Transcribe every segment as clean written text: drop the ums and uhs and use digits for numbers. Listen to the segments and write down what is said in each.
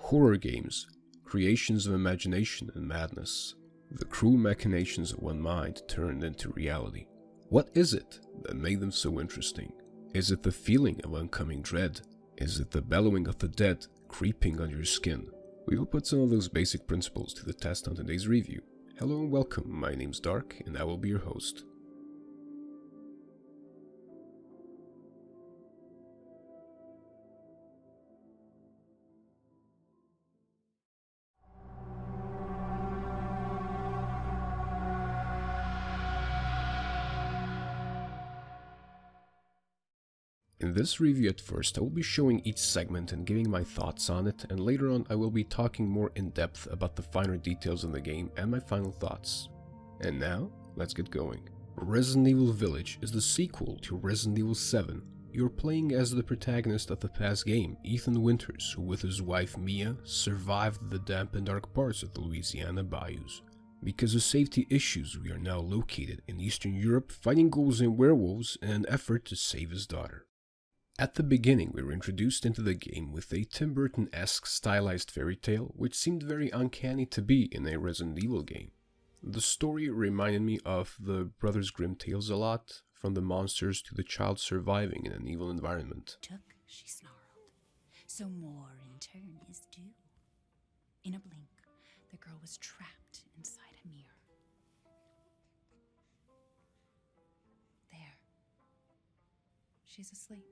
Horror games, creations of imagination and madness. The cruel machinations of one mind turned into reality. What is it that made them so interesting? Is it the feeling of oncoming dread? Is it the bellowing of the dead creeping on your skin? We will put some of those basic principles to the test on today's review. Hello and welcome, my name's Dark and I will be your host. In this review at first, I will be showing each segment and giving my thoughts on it, and later on I will be talking more in depth about the finer details in the game and my final thoughts. And now, let's get going. Resident Evil Village is the sequel to Resident Evil 7. You're playing as the protagonist of the past game, Ethan Winters, who with his wife Mia survived the damp and dark parts of the Louisiana bayous. Because of safety issues, we are now located in Eastern Europe fighting ghouls and werewolves in an effort to save his daughter. At the beginning, we were introduced into the game with a Tim Burton-esque stylized fairy tale, which seemed very uncanny to be in a Resident Evil game. The story reminded me of the Brothers Grimm tales a lot, from the monsters to the child surviving in an evil environment. Took, she snarled. So more in turn is due. In a blink, the girl was trapped inside a mirror. There. She's asleep.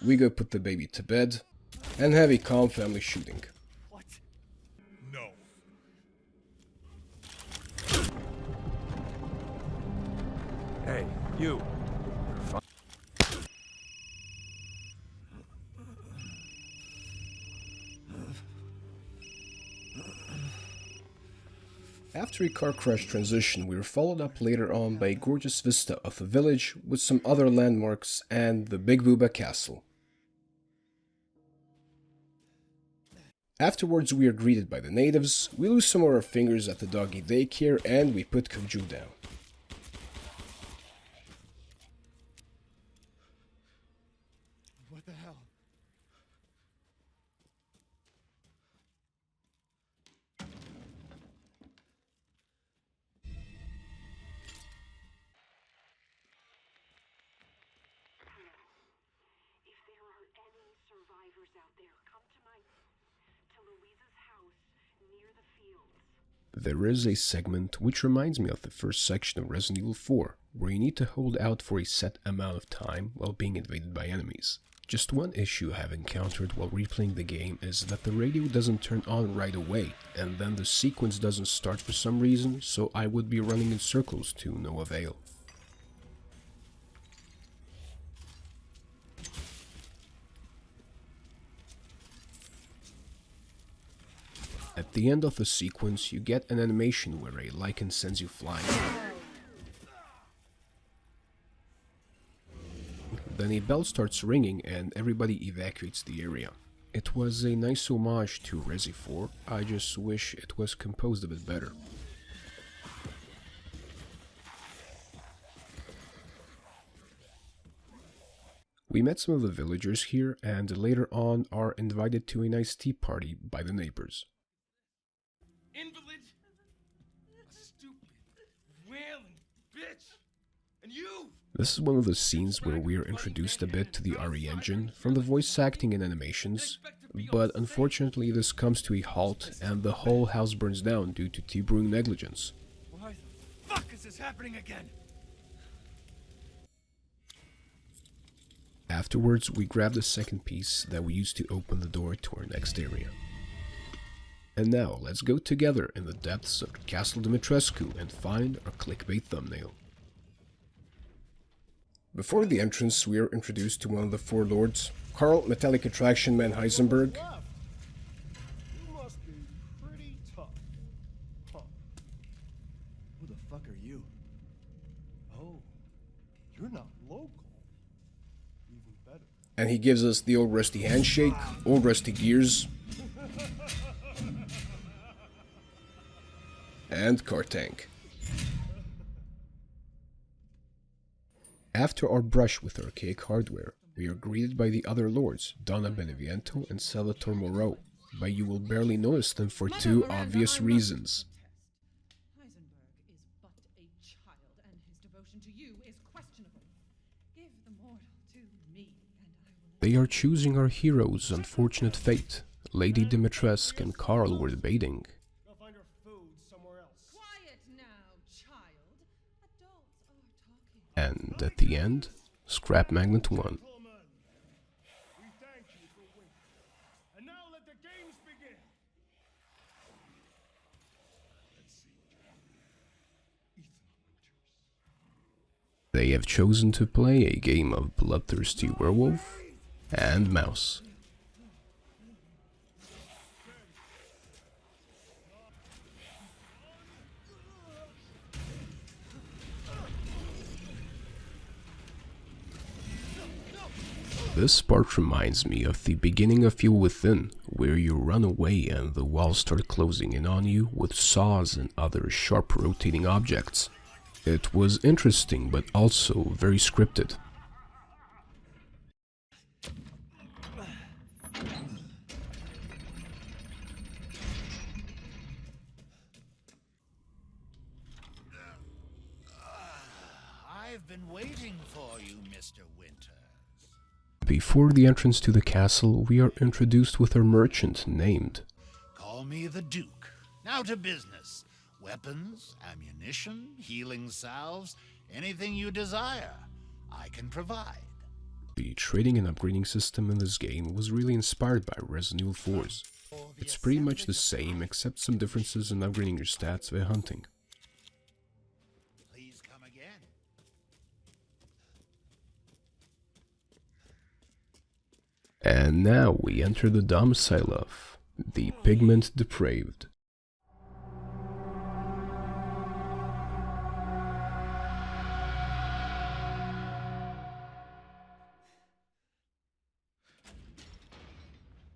We go put the baby to bed, and have a calm family shooting. What? No. Hey, you. After a car crash transition, we were followed up later on by a gorgeous vista of a village with some other landmarks and the Big Booba Castle. Afterwards, we are greeted by the natives, we lose some of our fingers at the doggy daycare, and we put Koju down. What the hell? If there are any survivors out there, come tonight to Louisa's house near the fields. There is a segment which reminds me of the first section of Resident Evil 4, where you need to hold out for a set amount of time while being invaded by enemies. Just one issue I have encountered while replaying the game is that the radio doesn't turn on right away, and then the sequence doesn't start for some reason, so I would be running in circles to no avail. At the end of the sequence, you get an animation where a lichen sends you flying. Then a bell starts ringing and everybody evacuates the area. It was a nice homage to Resi 4, I just wish it was composed a bit better. We met some of the villagers here and later on are invited to a nice tea party by the neighbors. Invalid? A stupid, wailing bitch! And you! This is one of the scenes where we are introduced a bit to the RE engine from the voice acting and animations, but unfortunately this comes to a halt and the whole house burns down due to tea brewing negligence. Why the fuck is this happening again? Afterwards, we grab the second piece that we used to open the door to our next area. And now, let's go together in the depths of Castle Dimitrescu and find our clickbait thumbnail. Before the entrance, we are introduced to one of the four lords, Carl Metallic Attraction Man Heisenberg. You must be pretty tough. Huh. Who the fuck are you? Oh, you're not local. Even better. And he gives us the old rusty handshake, old rusty gears, and car tank. After our brush with archaic hardware, we are greeted by the other lords, Donna and Salvatore Moreau. but you will barely notice them for two obvious reasons. Heisenberg is but a child, and his devotion to you is questionable. Give the mortal to me, and I will... They are choosing our hero's unfortunate fate. Lady Dimitrescu and Carl were debating. Go find her food somewhere else. Quiet now, child. Adults are talking. And at the end, Scrap Magnet won. Gentlemen, we thank you for winning. And now let the games begin. Let's see. Ethan Winters. They have chosen to play a game of Bloodthirsty Werewolf and Mouse. This part reminds me of the beginning of Evil Within, where you run away and the walls start closing in on you with saws and other sharp rotating objects. It was interesting, but also very scripted. I've been waiting for you, Mr. Winters. Before the entrance to the castle, we are introduced with our merchant named. Call me the Duke. Now to business. Weapons, ammunition, healing salves, anything you desire, I can provide. The trading and upgrading system in this game was really inspired by Resident Evil 4's. It's pretty much the same, except some differences in upgrading your stats via hunting. Please come again. And now we enter the domicile of the Pigment Depraved.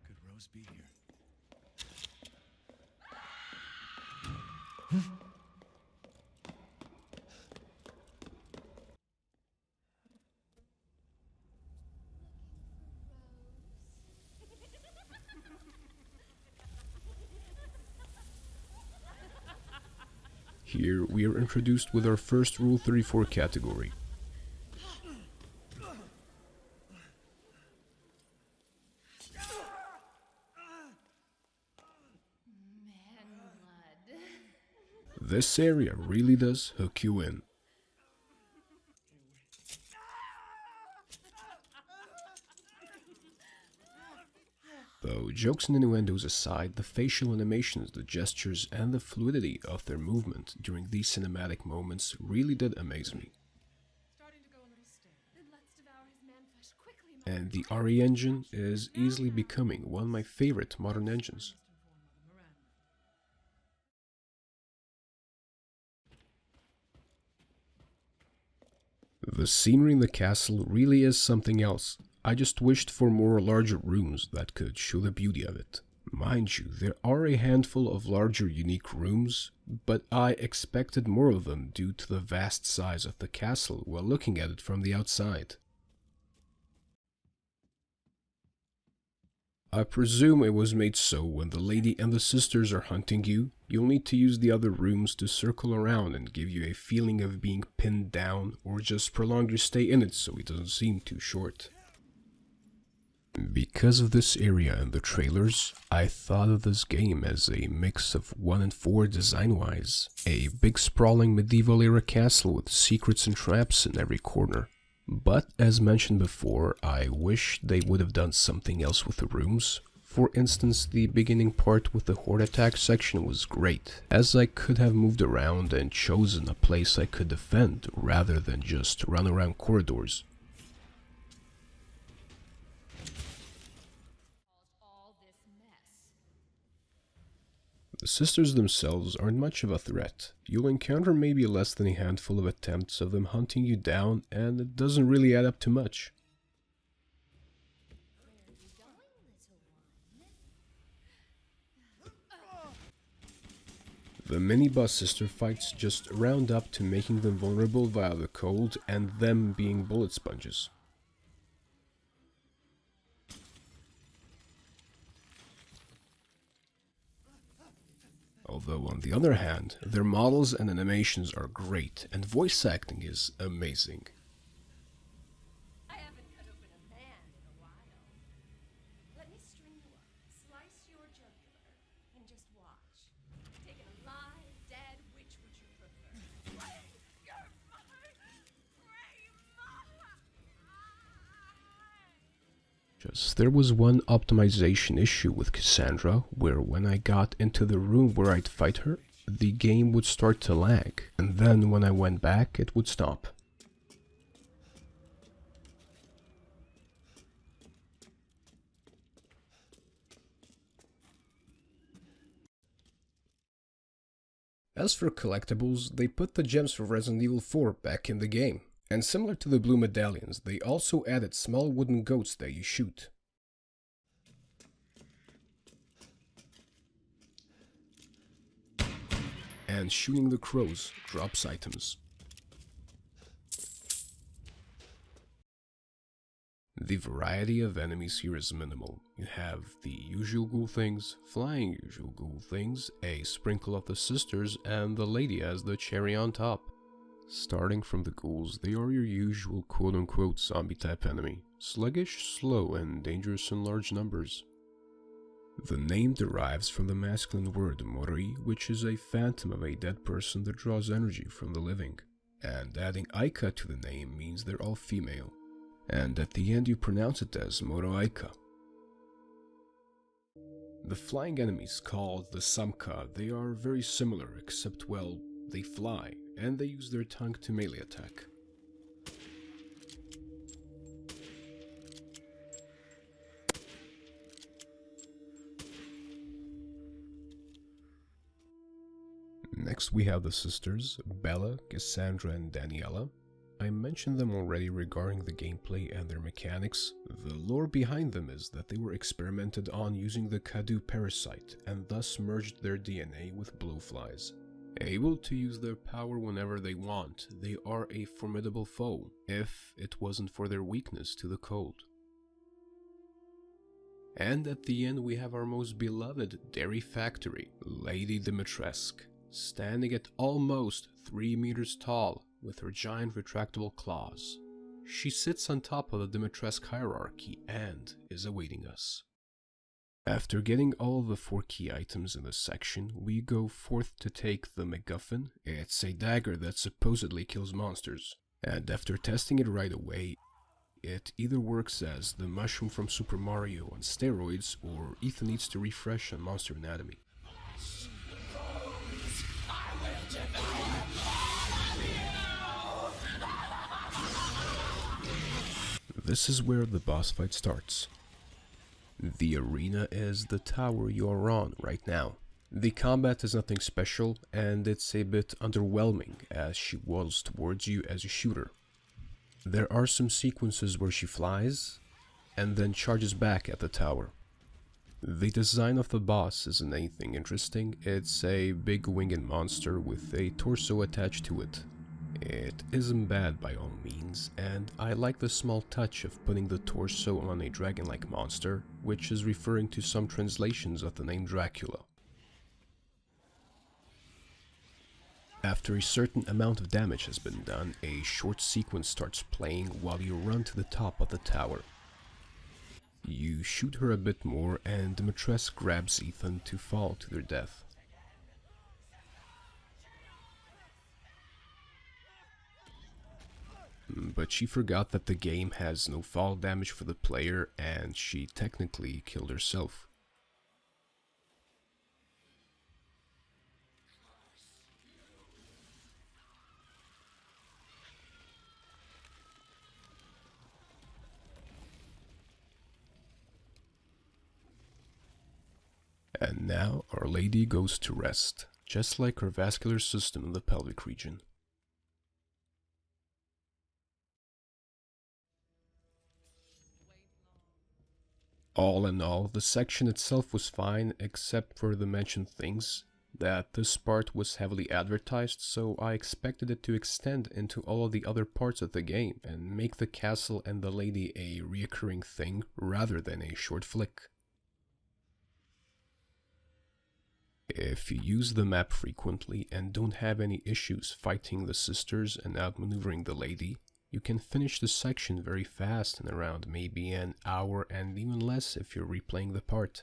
Could Rose be here? Here we are introduced with our first Rule 34 category. This area really does hook you in. Though jokes and innuendos aside, the facial animations, the gestures, and the fluidity of their movement during these cinematic moments really did amaze me. Starting to go a little stale. Then let's devour his man-flesh quickly, And the RE engine is easily becoming one of my favorite modern engines. The scenery in the castle really is something else. I just wished for more larger rooms that could show the beauty of it. Mind you, there are a handful of larger unique rooms, but I expected more of them due to the vast size of the castle while looking at it from the outside. I presume it was made so when the lady and the sisters are hunting you, you'll need to use the other rooms to circle around and give you a feeling of being pinned down, or just prolong your stay in it so it doesn't seem too short. Because of this area and the trailers, I thought of this game as a mix of 1 and 4 design-wise. A big sprawling medieval-era castle with secrets and traps in every corner. But, as mentioned before, I wish they would have done something else with the rooms. For instance, the beginning part with the horde attack section was great, as I could have moved around and chosen a place I could defend rather than just run around corridors. All this mess. The sisters themselves aren't much of a threat. You'll encounter maybe less than a handful of attempts of them hunting you down, and it doesn't really add up to much. The mini-boss sister fights just round up to making them vulnerable via the cold and them being bullet sponges. Although on the other hand, their models and animations are great, and voice acting is amazing. I haven't cut open a man in a while. Let me string you up, slice your jugular, and just watch. Taken alive, dead, which would you prefer? Your mother! Pray, Mama! There was one optimization issue with Cassandra, where when I got into the room where I'd fight her, the game would start to lag, and then when I went back, it would stop. As for collectibles, they put the gems for Resident Evil 4 back in the game, and similar to the blue medallions, they also added small wooden goats that you shoot. And shooting the crows drops items. The variety of enemies here is minimal. You have the usual ghoul things, flying usual ghoul things, a sprinkle of the sisters, and the lady as the cherry on top. Starting from the ghouls, they are your usual quote-unquote zombie type enemy. Sluggish, slow, and dangerous in large numbers. The name derives from the masculine word Moreau, which is a phantom of a dead person that draws energy from the living. And adding Aika to the name means they're all female. And at the end you pronounce it as Moreau Aika. The flying enemies called the Samka, they are very similar except, well, they fly, and they use their tongue to melee attack. Next we have the sisters, Bella, Cassandra, and Daniela. I mentioned them already regarding the gameplay and their mechanics. The lore behind them is that they were experimented on using the Kadu parasite, and thus merged their DNA with blowflies. Able to use their power whenever they want, they are a formidable foe, if it wasn't for their weakness to the cold. And at the end we have our most beloved dairy factory, Lady Dimitrescu, standing at almost 3 meters tall with her giant retractable claws. She sits on top of the Dimitrescu hierarchy and is awaiting us. After getting all the 4 key items in this section, we go forth to take the MacGuffin. It's a dagger that supposedly kills monsters, and after testing it right away, it either works as the mushroom from Super Mario on steroids, or Ethan needs to refresh on Monster Anatomy. This is where the boss fight starts. The arena is the tower you are on right now. The combat is nothing special, and it's a bit underwhelming as she waddles towards you as you shoot her. There are some sequences where she flies, and then charges back at the tower. The design of the boss isn't anything interesting. It's a big winged monster with a torso attached to it. It isn't bad by all means, and I like the small touch of putting the torso on a dragon-like monster, which is referring to some translations of the name Dracula. After a certain amount of damage has been done, a short sequence starts playing while you run to the top of the tower. You shoot her a bit more, and Dimitrescu grabs Ethan to fall to their death. But she forgot that the game has no fall damage for the player, and she technically killed herself. And now Our Lady goes to rest, just like her vascular system in the pelvic region. All in all, the section itself was fine, except for the mentioned things, that this part was heavily advertised, so I expected it to extend into all of the other parts of the game and make the castle and the lady a reoccurring thing rather than a short flick. If you use the map frequently and don't have any issues fighting the sisters and outmaneuvering the lady, you can finish the section very fast in around maybe an hour and even less if you're replaying the part.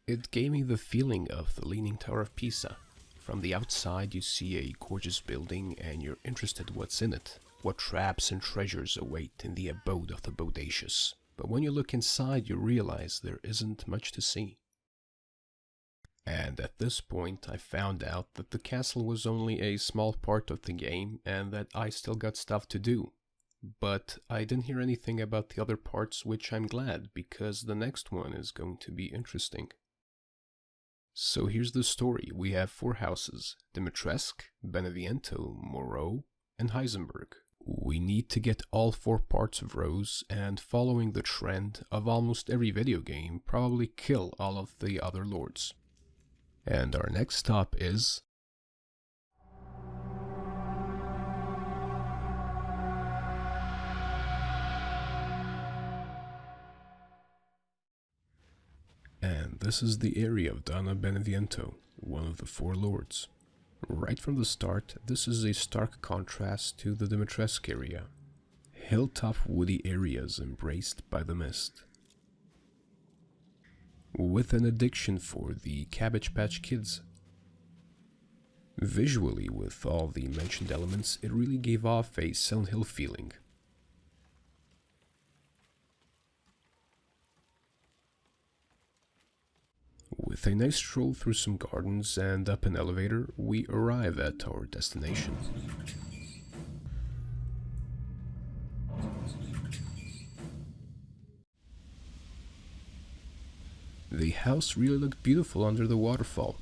It gave me the feeling of the Leaning Tower of Pisa. From the outside you see a gorgeous building and you're interested what's in it, what traps and treasures await in the abode of the bodacious. But when you look inside you realize there isn't much to see. And at this point I found out that the castle was only a small part of the game and that I still got stuff to do. But I didn't hear anything about the other parts, which I'm glad, because the next one is going to be interesting. So here's the story. We have 4 houses: Dimitrescu, Beneviento, Moreau, and Heisenberg. We need to get all 4 parts of Rose, and following the trend of almost every video game, probably kill all of the other lords. And our next stop is... And this is the area of Donna Beneviento, one of the 4 lords. Right from the start, this is a stark contrast to the Dimitrescu area. Hilltop woody areas embraced by the mist. With an addiction for the Cabbage Patch Kids. Visually, with all the mentioned elements, it really gave off a Silent Hill feeling. With a nice stroll through some gardens and up an elevator, we arrive at our destination. The house really looked beautiful under the waterfall.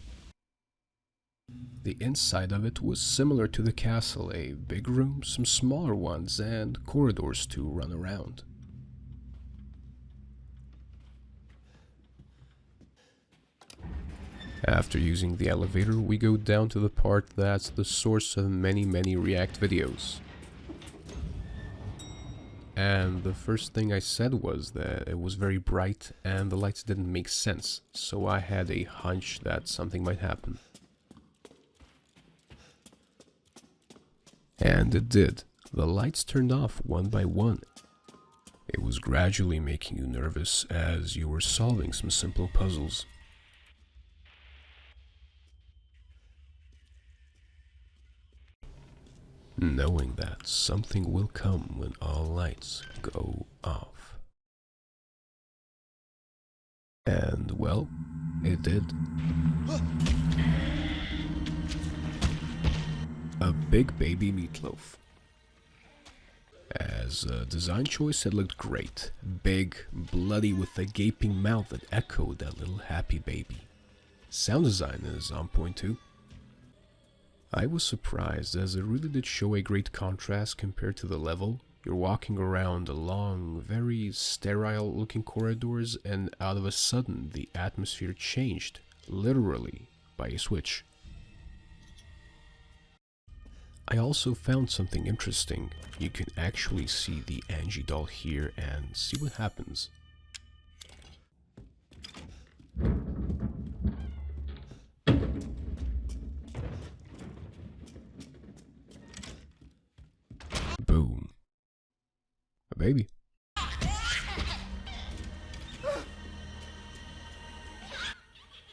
The inside of it was similar to the castle, a big room, some smaller ones, and corridors to run around. After using the elevator, we go down to the part that's the source of many React videos. And the first thing I said was that it was very bright and the lights didn't make sense, so I had a hunch that something might happen. And it did. The lights turned off one by one. It was gradually making you nervous as you were solving some simple puzzles. Knowing that something will come when all lights go off. And, well, it did. A big baby meatloaf. As a design choice, it looked great. Big, bloody, with a gaping mouth that echoed that little happy baby. Sound design is on point too. I was surprised as it really did show a great contrast compared to the level. You're walking around along very sterile looking corridors and out of a sudden the atmosphere changed, literally, by a switch. I also found something interesting. You can actually see the Angie doll here and see what happens. Boom. A baby.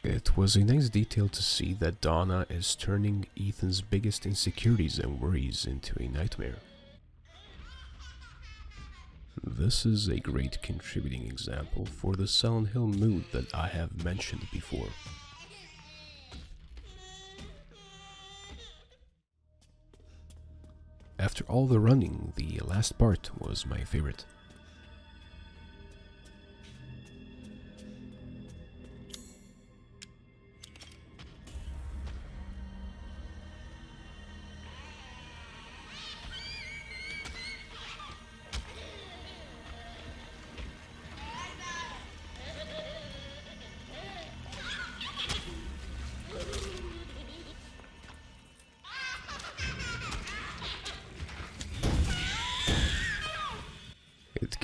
It was a nice detail to see that Donna is turning Ethan's biggest insecurities and worries into a nightmare. This is a great contributing example for the Silent Hill mood that I have mentioned before. After all the running, the last part was my favorite.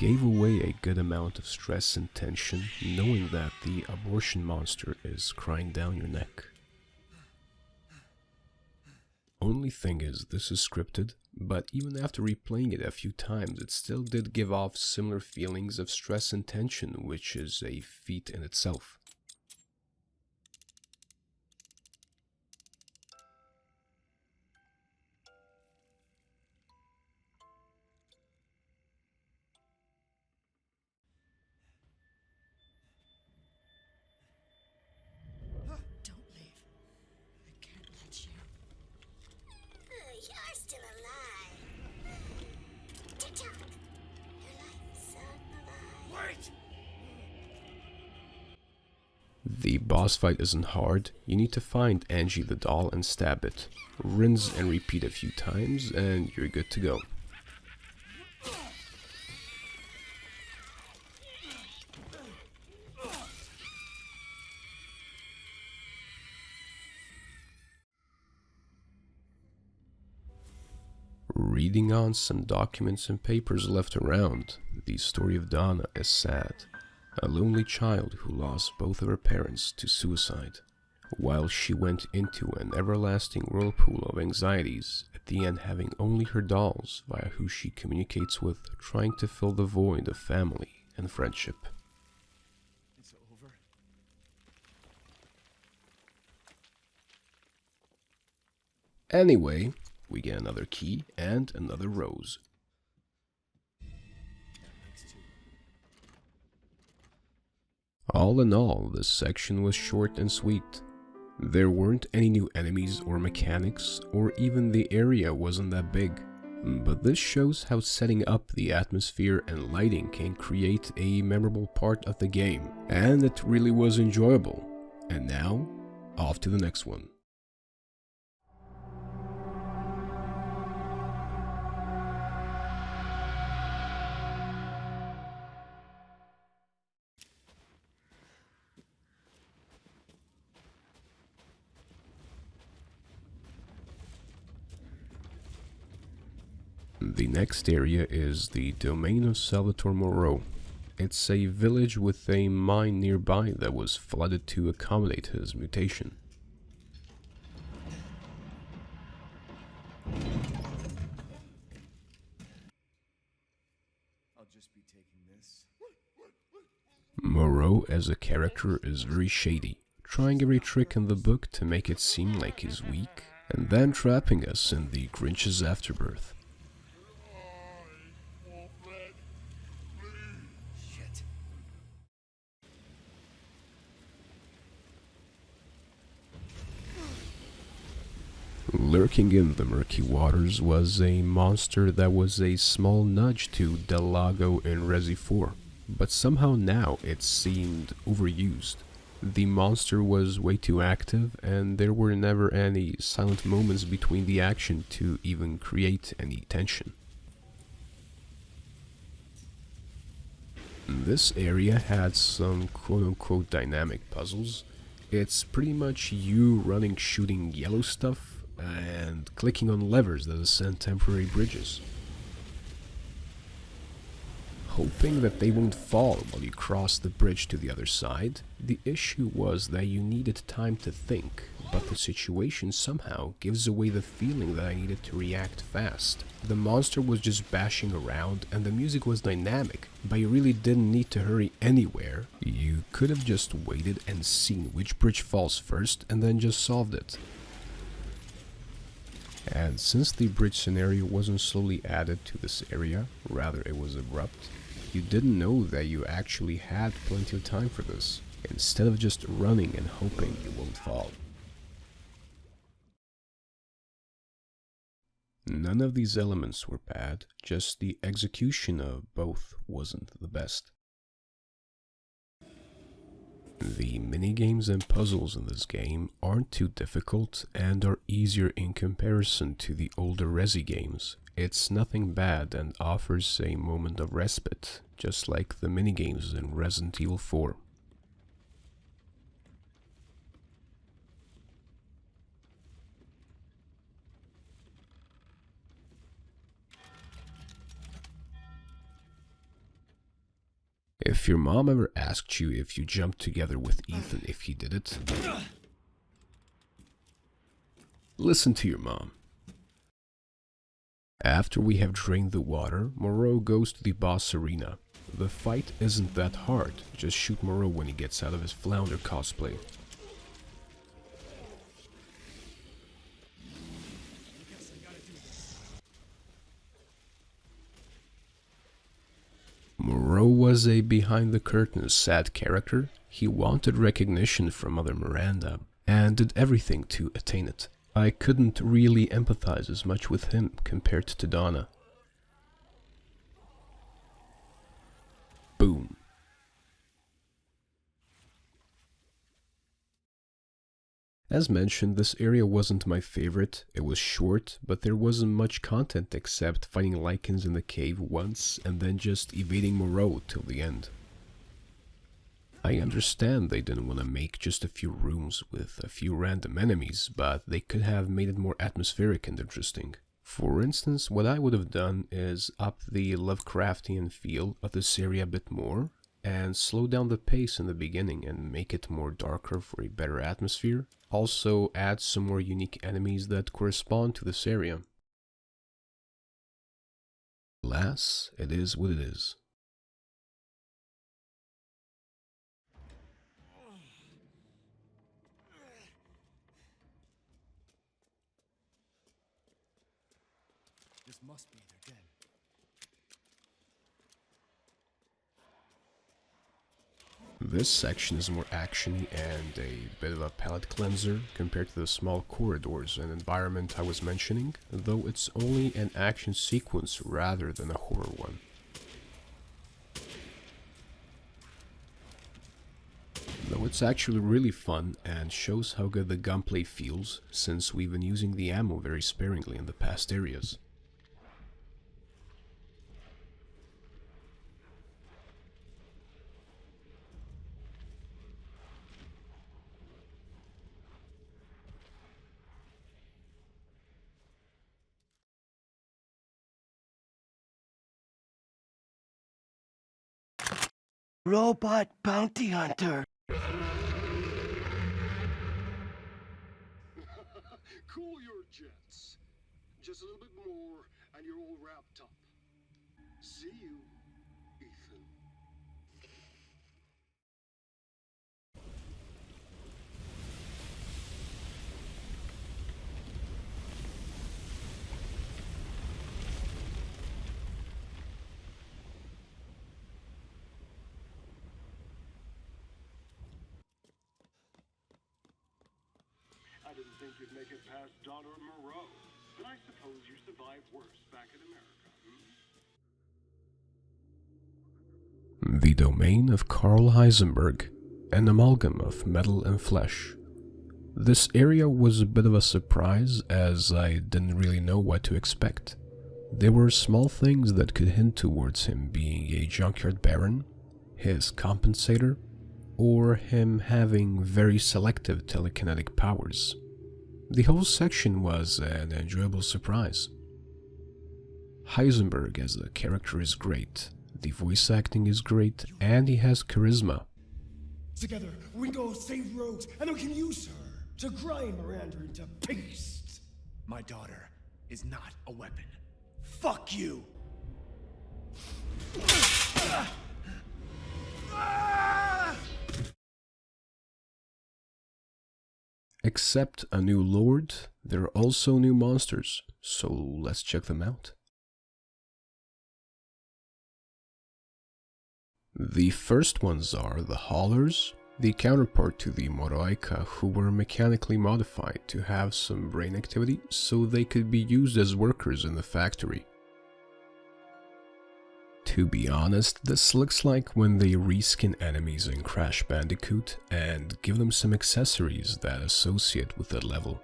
gave away a good amount of stress and tension, knowing that the abortion monster is crying down your neck. Only thing is, this is scripted, but even after replaying it a few times, it still did give off similar feelings of stress and tension, which is a feat in itself. Don't leave. I can't let you. You're still alive. Tick-tock. Your life's alive. Wait! The boss fight isn't hard. You need to find Angie the doll and stab it. Rinse and repeat a few times and you're good to go. Reading on some documents and papers left around, the story of Donna is sad. A lonely child who lost both of her parents to suicide. While she went into an everlasting whirlpool of anxieties, at the end having only her dolls via who she communicates with, trying to fill the void of family and friendship. It's over. Anyway, we get another key and another rose. All in all, this section was short and sweet. There weren't any new enemies or mechanics, or even the area wasn't that big. But this shows how setting up the atmosphere and lighting can create a memorable part of the game, and it really was enjoyable. And now, off to the next one. The next area is the domain of Salvatore Moreau. It's a village with a mine nearby that was flooded to accommodate his mutation. I'll just be taking this. Moreau as a character is very shady, trying every trick in the book to make it seem like he's weak, and then trapping us in the Grinch's afterbirth. Shit. Lurking in the murky waters was a monster that was a small nudge to Del Lago in Resi 4, but somehow now it seemed overused. The monster was way too active, and there were never any silent moments between the action to even create any tension. This area had some quote-unquote dynamic puzzles. It's pretty much you running, shooting yellow stuff, and clicking on levers that ascend temporary bridges, hoping that they won't fall while you cross the bridge to the other side. The issue was that you needed time to think, but the situation somehow gives away the feeling that I needed to react fast. The monster was just bashing around and the music was dynamic, but you really didn't need to hurry anywhere. You could have just waited and seen which bridge falls first and then just solved it. And since the bridge scenario wasn't slowly added to this area, rather it was abrupt, you didn't know that you actually had plenty of time for this, instead of just running and hoping you won't fall. None of these elements were bad, just the execution of both wasn't the best. The minigames and puzzles in this game aren't too difficult and are easier in comparison to the older Resi games. It's nothing bad and offers a moment of respite, just like the minigames in Resident Evil 4. If your mom ever asked you if you jumped together with Ethan if he did it, listen to your mom. After we have drained the water, Moreau goes to the boss arena. The fight isn't that hard, just shoot Moreau when he gets out of his flounder cosplay. Moreau was a behind-the-curtain sad character. He wanted recognition from Mother Miranda, and did everything to attain it. I couldn't really empathize as much with him compared to Donna. Boom. As mentioned, this area wasn't my favorite. It was short, but there wasn't much content except fighting lichens in the cave once and then just evading Moreau till the end. I understand they didn't want to make just a few rooms with a few random enemies, but they could have made it more atmospheric and interesting. For instance, what I would have done is up the Lovecraftian feel of this area a bit more, and slow down the pace in the beginning and make it more darker for a better atmosphere. Also add some more unique enemies that correspond to this area. Alas, it is what it is. This must be their den. This section is more actiony and a bit of a palate cleanser compared to the small corridors and environment I was mentioning, though it's only an action sequence rather than a horror one. Though it's actually really fun and shows how good the gunplay feels, since we've been using the ammo very sparingly in the past areas. Robot bounty hunter. Cool your jets. Just a little bit more, and you're all wrapped up. See you, Ethan. I didn't think you'd make it past Donna or Moreau, but I suppose you survived worse back in America, The domain of Carl Heisenberg, an amalgam of metal and flesh. This area was a bit of a surprise, as I didn't really know what to expect. There were small things that could hint towards him being a junkyard baron, his compensator, or him having very selective telekinetic powers. The whole section was an enjoyable surprise. Heisenberg as a character is great, the voice acting is great, and he has charisma. Together, we go save Rose, and we can use her to grind Miranda into paste. My daughter is not a weapon. Fuck you! Except a new lord, there are also new monsters, so let's check them out. The first ones are the Haulers, the counterpart to the Moreau, who were mechanically modified to have some brain activity so they could be used as workers in the factory. To be honest, this looks like when they reskin enemies in Crash Bandicoot and give them some accessories that associate with that level.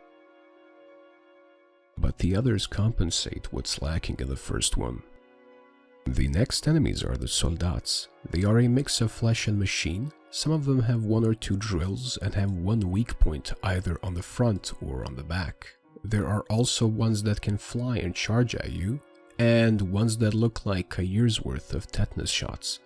But the others compensate what's lacking in the first one. The next enemies are the Soldats. They are a mix of flesh and machine. Some of them have one or two drills and have one weak point either on the front or on the back. There are also ones that can fly and charge at you, and ones that look like a year's worth of tetanus shots.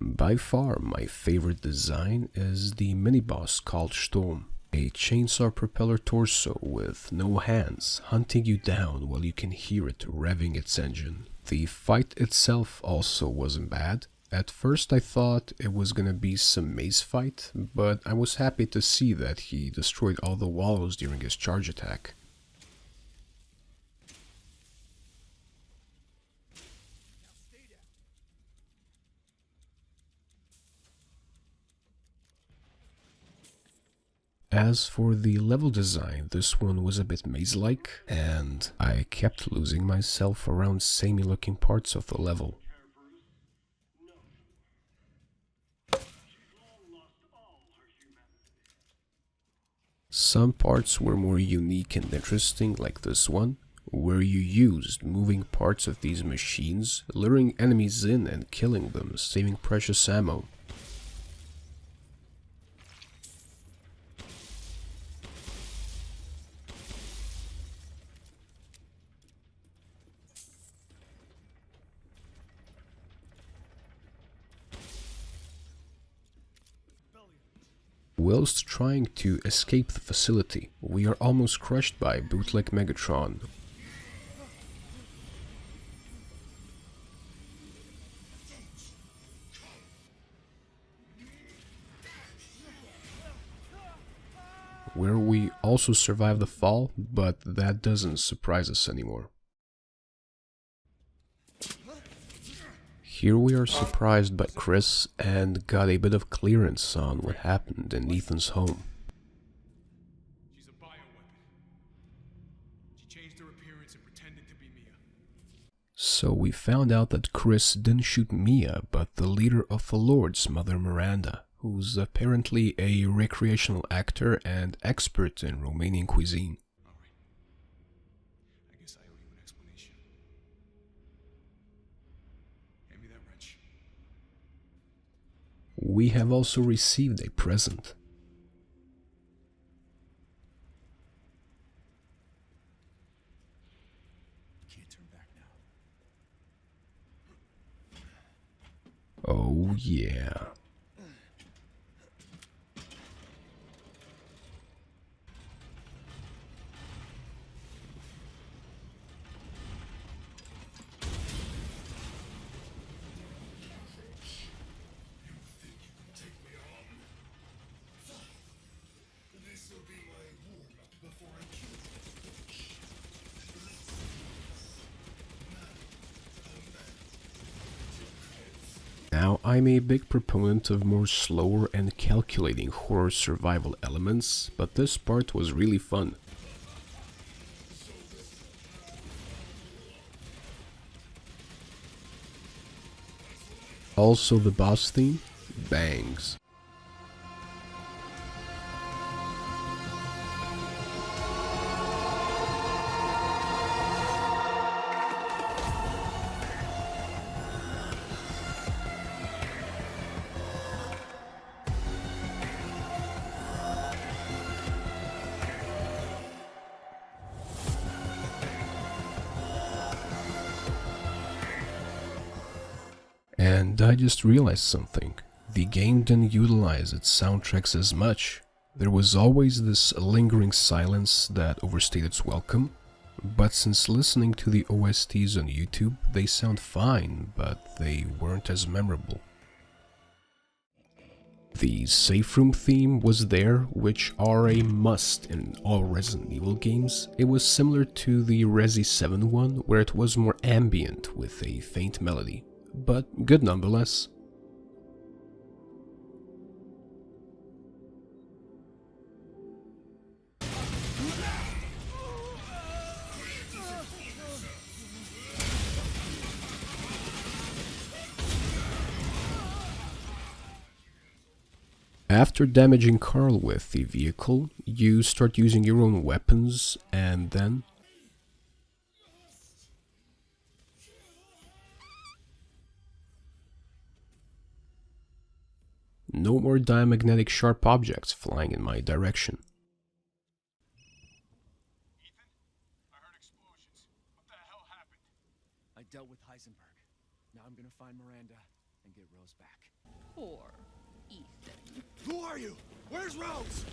By far, my favorite design is the mini-boss called Sturm, a chainsaw propeller torso with no hands, hunting you down while you can hear it revving its engine. The fight itself also wasn't bad. At first I thought it was gonna be some maze fight, but I was happy to see that he destroyed all the wallows during his charge attack. As for the level design, this one was a bit maze-like, and I kept losing myself around samey looking parts of the level. Some parts were more unique and interesting, like this one, where you used moving parts of these machines, luring enemies in and killing them, saving precious ammo. Whilst trying to escape the facility, we are almost crushed by bootleg Megatron. Where we also survive the fall, but that doesn't surprise us anymore. Here we are surprised by Chris and got a bit of clearance on what happened in Ethan's home. She's a bioweapon. She changed her appearance and pretended to be Mia. So we found out that Chris didn't shoot Mia, but the leader of the Lord's mother, Miranda, who's apparently a recreational actor and expert in Romanian cuisine. Alright. I guess I owe you an explanation. Hand me that wrench. We have also received a present. Can't turn back now. Oh yeah. Now, I'm a big proponent of more slower and calculating horror survival elements, but this part was really fun. Also, the boss theme bangs. And I just realized something. The game didn't utilize its soundtracks as much. There was always this lingering silence that overstayed its welcome, but since listening to the OSTs on YouTube, they sound fine, but they weren't as memorable. The safe room theme was there, which are a must in all Resident Evil games. It was similar to the Resi 7 one, where it was more ambient with a faint melody, but good nonetheless. After damaging Carl with the vehicle, you start using your own weapons, and then... no more diamagnetic sharp objects flying in my direction. Ethan? I heard explosions. What the hell happened? I dealt with Heisenberg. Now I'm gonna find Miranda and get Rose back. Poor Ethan. Who are you? Where's Rose?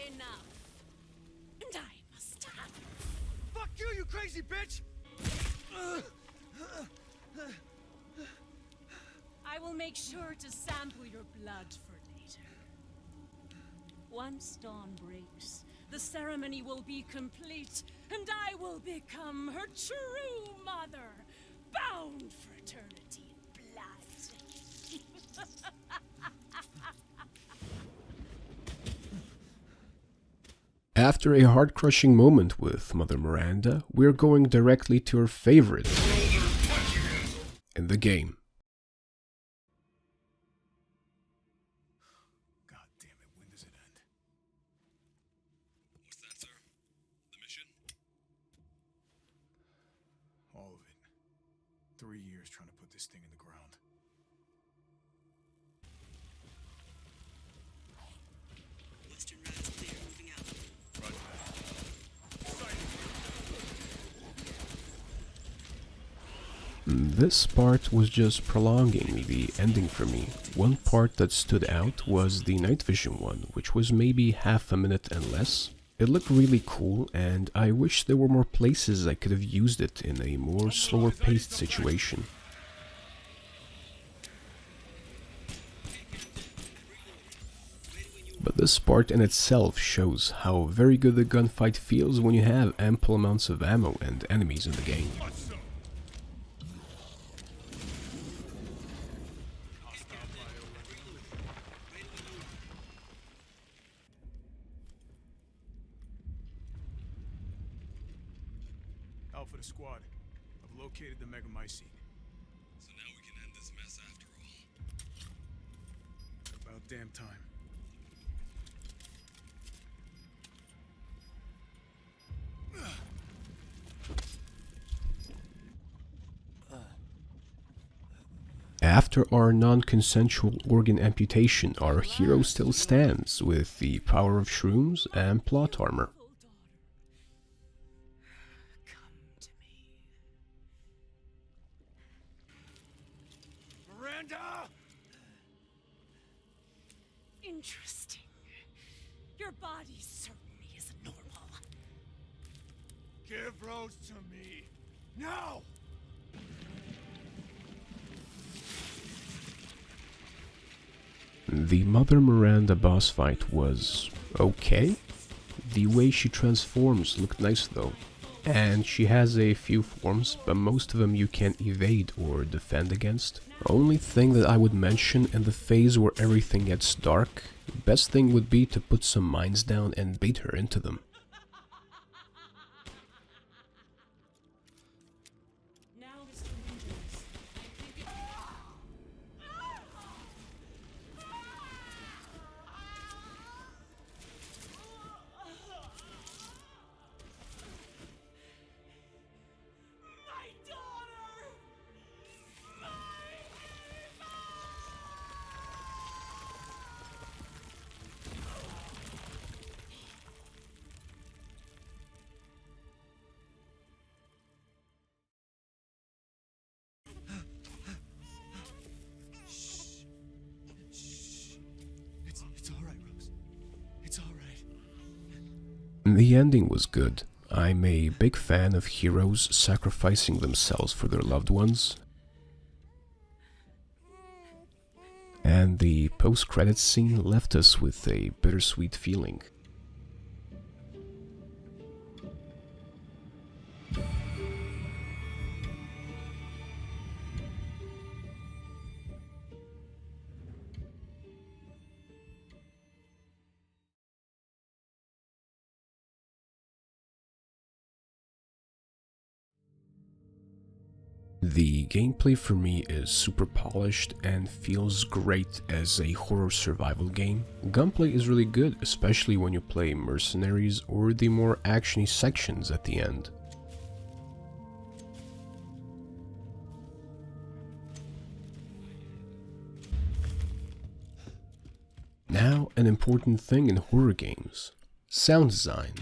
Enough. And I must stop. Fuck you, you crazy bitch! I will make sure to sample your blood for later. Once dawn breaks, the ceremony will be complete, and I will become her true mother, bound for eternity in blood. After a heart-crushing moment with Mother Miranda, we're going directly to her favorite in the game. God damn it, when does it end? What's that, sir? The mission? All of it. 3 years trying to put this thing in the ground. Western Rad's clear, moving out. Roger that. This part was just prolonging the ending for me. One part that stood out was the night vision one, which was maybe half a minute and less. It looked really cool, and I wish there were more places I could have used it in a more slower paced situation. But this part in itself shows how very good the gunfight feels when you have ample amounts of ammo and enemies in the game. Alpha to squad. I've located the megamycete. So now we can end this mess after all. About damn time. After our non-consensual organ amputation, our hero still stands with the power of shrooms and plot armor. Come to me. Miranda! Interesting. Your body certainly isn't normal. Give Rose to me. Now! The Mother Miranda boss fight was okay. The way she transforms looked nice though. And she has a few forms, but most of them you can't evade or defend against. Only thing that I would mention in the phase where everything gets dark, the best thing would be to put some mines down and bait her into them. Now, Mr. Winters, I think it... My daughter! It's all right, Rose. It's all right. The ending was good. I'm a big fan of heroes sacrificing themselves for their loved ones. And the post-credits scene left us with a bittersweet feeling. The gameplay for me is super polished and feels great as a horror survival game. Gunplay is really good, especially when you play mercenaries or the more actiony sections at the end. Now, an important thing in horror games: sound design.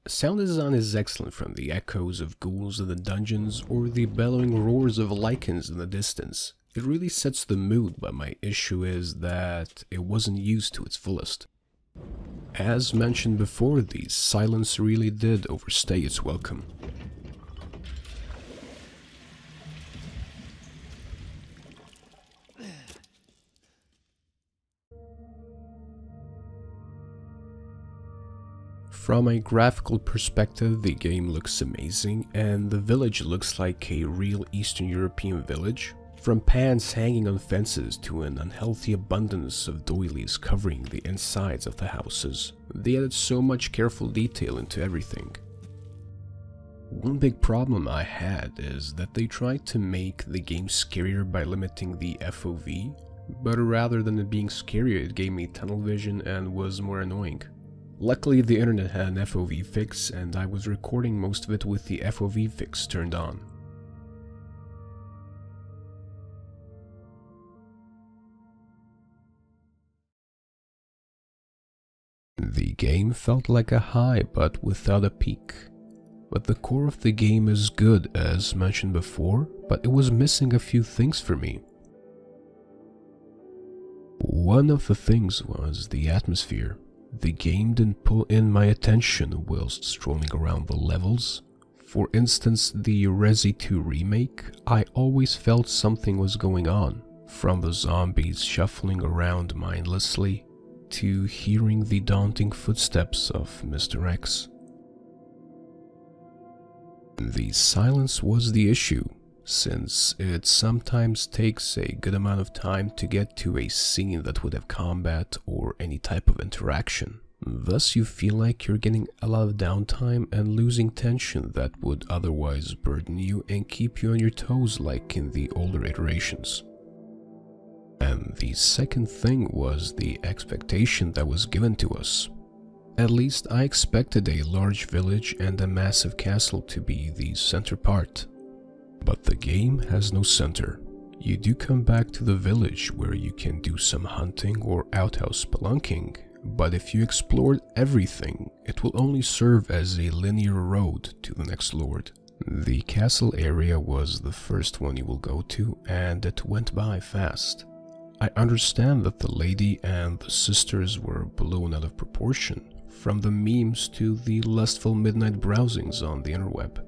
Sound design is excellent, from the echoes of ghouls in the dungeons or the bellowing roars of lichens in the distance. It really sets the mood, but my issue is that it wasn't used to its fullest. As mentioned before, the silence really did overstay its welcome. From a graphical perspective, the game looks amazing, and the village looks like a real Eastern European village. From pans hanging on fences to an unhealthy abundance of doilies covering the insides of the houses. They added so much careful detail into everything. One big problem I had is that they tried to make the game scarier by limiting the FOV, but rather than it being scarier, it gave me tunnel vision and was more annoying. Luckily, the internet had an FOV fix, and I was recording most of it with the FOV fix turned on. The game felt like a high, but without a peak. But the core of the game is good, as mentioned before, but it was missing a few things for me. One of the things was the atmosphere. The game didn't pull in my attention whilst strolling around the levels. For instance, the Resi 2 remake, I always felt something was going on, from the zombies shuffling around mindlessly, to hearing the daunting footsteps of Mr. X. The silence was the issue, since it sometimes takes a good amount of time to get to a scene that would have combat or any type of interaction. Thus you feel like you're getting a lot of downtime and losing tension that would otherwise burden you and keep you on your toes like in the older iterations. And the second thing was the expectation that was given to us. At least I expected a large village and a massive castle to be the center part. But the game has no center. You do come back to the village where you can do some hunting or outhouse spelunking, but if you explored everything, it will only serve as a linear road to the next lord. The castle area was the first one you will go to, and it went by fast. I understand that the lady and the sisters were blown out of proportion, from the memes to the lustful midnight browsings on the interweb.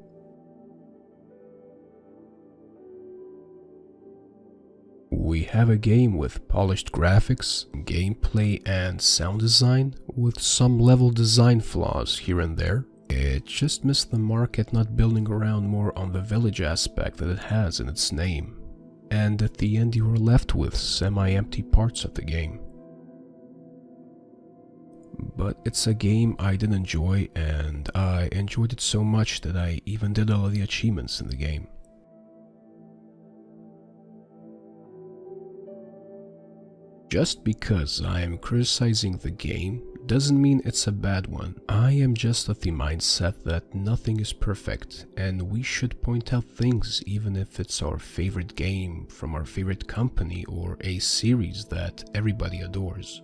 We have a game with polished graphics, gameplay, and sound design, with some level design flaws here and there. It just missed the mark at not building around more on the village aspect that it has in its name. And at the end you are left with semi-empty parts of the game. But it's a game I did enjoy, and I enjoyed it so much that I even did all of the achievements in the game. Just because I am criticizing the game doesn't mean it's a bad one. I am just of the mindset that nothing is perfect, and we should point out things even if it's our favorite game from our favorite company or a series that everybody adores.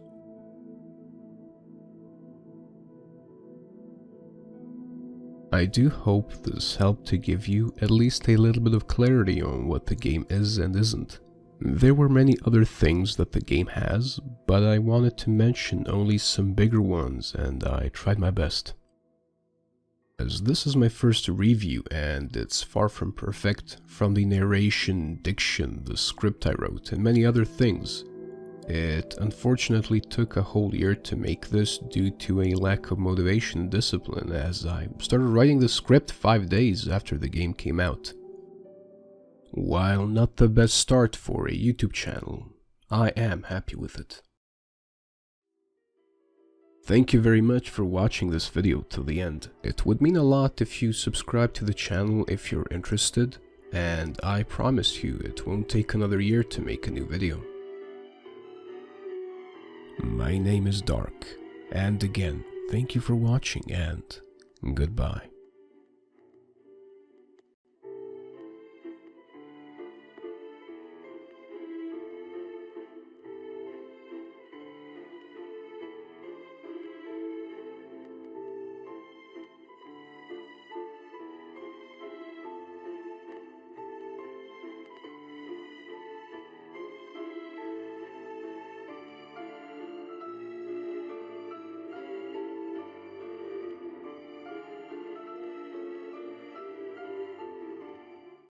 I do hope this helped to give you at least a little bit of clarity on what the game is and isn't. There were many other things that the game has, but I wanted to mention only some bigger ones, and I tried my best. As this is my first review and it's far from perfect, from the narration, diction, the script I wrote, and many other things, it unfortunately took a whole year to make this due to a lack of motivation and discipline, as I started writing the script 5 days after the game came out. While not the best start for a YouTube channel, I am happy with it. Thank you very much for watching this video till the end. It would mean a lot if you subscribe to the channel if you're interested, and I promise you it won't take another year to make a new video. My name is Dark, and again, thank you for watching and goodbye.